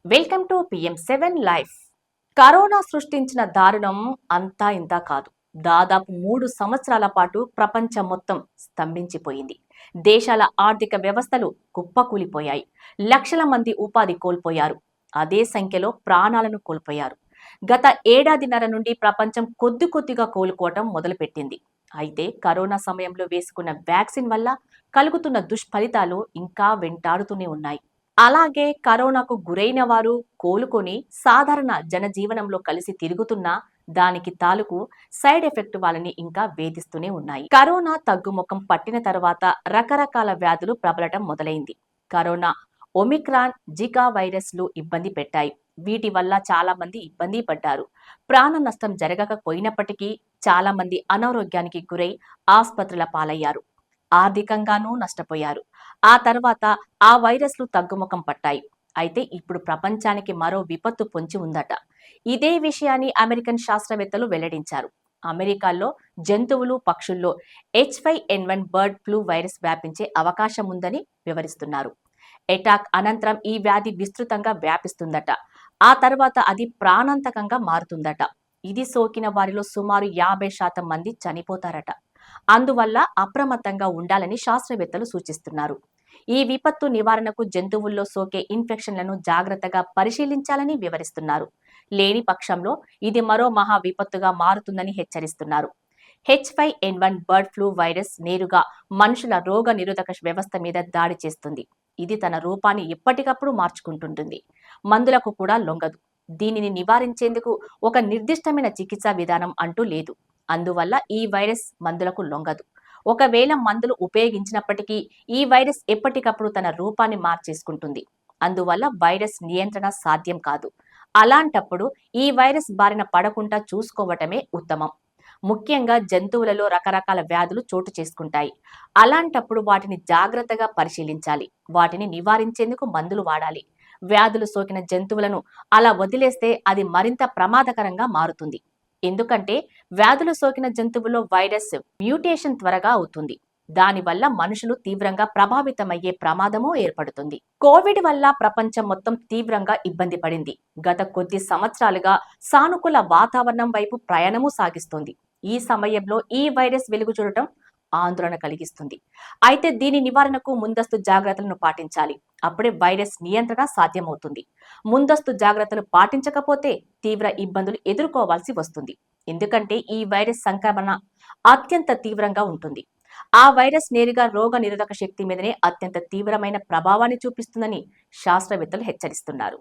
Welcome to PM7 life. Corona సృష్టించిన దారుణం అంతా ఇంతా కాదు. దాదాపు 3 సంవత్సరాల పాటు ప్రపంచం మొత్తం స్తంభించిపోయింది. దేశాల ఆర్థిక వ్యవస్థలు కుప్పకూలిపోయాయి. లక్షల మంది ఉపాధి కోల్పోయారు. అదే సంఖ్యలో ప్రాణాలను కోల్పోయారు. గత ఏడాదిన్నర నుండి ప్రపంచం కొద్ది కొద్దిగా కోలుకోవటం మొదలుపెట్టింది. అయితే కరోనా సమయంలో వేసుకున్న వ్యాక్సిన్ వల్ల కలుగుతున్న దుష్ఫలితాలు ఇంకా వెంటాడుతూనే ఉన్నాయి. అలాగే కరోనాకు గురైన వారు కోలుకొని సాధారణ జనజీవనంలో కలిసి తిరుగుతున్నా దానికి తాలూకు సైడ్ ఎఫెక్ట్ వాళ్ళని ఇంకా వేధిస్తూనే ఉన్నాయి. కరోనా తగ్గుముఖం పట్టిన తర్వాత రకరకాల వ్యాధులు ప్రబలటం మొదలైంది. కరోనా ఒమిక్రాన్, జికా వైరస్లు ఇబ్బంది పెట్టాయి. వీటి వల్ల చాలా మంది ఇబ్బంది పడ్డారు. ప్రాణ నష్టం జరగకపోయినప్పటికీ చాలా మంది అనారోగ్యానికి గురై ఆసుపత్రుల పాలయ్యారు. ఆర్థికంగానూ నష్టపోయారు. ఆ తర్వాత ఆ వైరస్లు తగ్గుముఖం పట్టాయి. అయితే ఇప్పుడు ప్రపంచానికి మరో విపత్తు పొంచి ఉందట. ఇదే విషయాన్ని అమెరికన్ శాస్త్రవేత్తలు వెల్లడించారు. అమెరికాలో జంతువులు, పక్షుల్లో H5N1 బర్డ్ ఫ్లూ వైరస్ వ్యాపించే అవకాశం ఉందని వివరిస్తున్నారు. ఎటాక్ అనంతరం ఈ వ్యాధి విస్తృతంగా వ్యాపిస్తుందట. ఆ తర్వాత అది ప్రాణాంతకంగా మారుతుందట. ఇది సోకిన వారిలో సుమారు 50% మంది చనిపోతారట. అందువల్ల అప్రమత్తంగా ఉండాలని శాస్త్రవేత్తలు సూచిస్తున్నారు. ఈ విపత్తు నివారణకు జంతువుల్లో సోకే ఇన్ఫెక్షన్లను జాగ్రత్తగా పరిశీలించాలని వివరిస్తున్నారు. లేని పక్షంలో ఇది మరో మహా విపత్తుగా మారుతుందని హెచ్చరిస్తున్నారు. H5N1 బర్డ్ ఫ్లూ వైరస్ నేరుగా మనుషుల రోగ నిరోధక వ్యవస్థ మీద దాడి చేస్తుంది. ఇది తన రూపాన్ని ఎప్పటికప్పుడు మార్చుకుంటుంటుంది. మందులకు కూడా లొంగదు. దీనిని నివారించేందుకు ఒక నిర్దిష్టమైన చికిత్సా విధానం అంటూ లేదు. అందువల్ల ఈ వైరస్ మందులకు లొంగదు. ఒకవేళ మందులు ఉపయోగించినప్పటికీ ఈ వైరస్ ఎప్పటికప్పుడు తన రూపాన్ని మార్చేసుకుంటుంది. అందువల్ల వైరస్ నియంత్రణ సాధ్యం కాదు. అలాంటప్పుడు ఈ వైరస్ బారిన పడకుండా చూసుకోవటమే ఉత్తమం. ముఖ్యంగా జంతువులలో రకరకాల వ్యాధులు చోటు చేసుకుంటాయి. అలాంటప్పుడు వాటిని జాగ్రత్తగా పరిశీలించాలి. వాటిని నివారించేందుకు మందులు వాడాలి. వ్యాధులు సోకిన జంతువులను అలా వదిలేస్తే అది మరింత ప్రమాదకరంగా మారుతుంది. ఎందుకంటే వ్యాధులు సోకిన జంతువుల్లో వైరస్ మ్యూటేషన్ త్వరగా అవుతుంది. దానివల్ల మనుషులు తీవ్రంగా ప్రభావితమయ్యే ప్రమాదమూ ఏర్పడుతుంది. కోవిడ్ వల్ల ప్రపంచం మొత్తం తీవ్రంగా ఇబ్బంది పడింది. గత కొద్ది సంవత్సరాలుగా సానుకూల వాతావరణం వైపు ప్రయాణము సాగిస్తోంది. ఈ సమయంలో ఈ వైరస్ వెలుగు చూడటం ఆందోళన కలిగిస్తుంది. అయితే దీని నివారణకు ముందస్తు జాగ్రత్తలను పాటించాలి. అప్పుడే వైరస్ నియంత్రణ సాధ్యమవుతుంది. ముందస్తు జాగ్రత్తలు పాటించకపోతే తీవ్ర ఇబ్బందులు ఎదుర్కోవాల్సి వస్తుంది. ఎందుకంటే ఈ వైరస్ సంక్రమణ అత్యంత తీవ్రంగా ఉంటుంది. ఆ వైరస్ నేరుగా రోగ నిరోధక శక్తి మీదనే అత్యంత తీవ్రమైన ప్రభావాన్ని చూపిస్తుందని శాస్త్రవేత్తలు హెచ్చరిస్తున్నారు.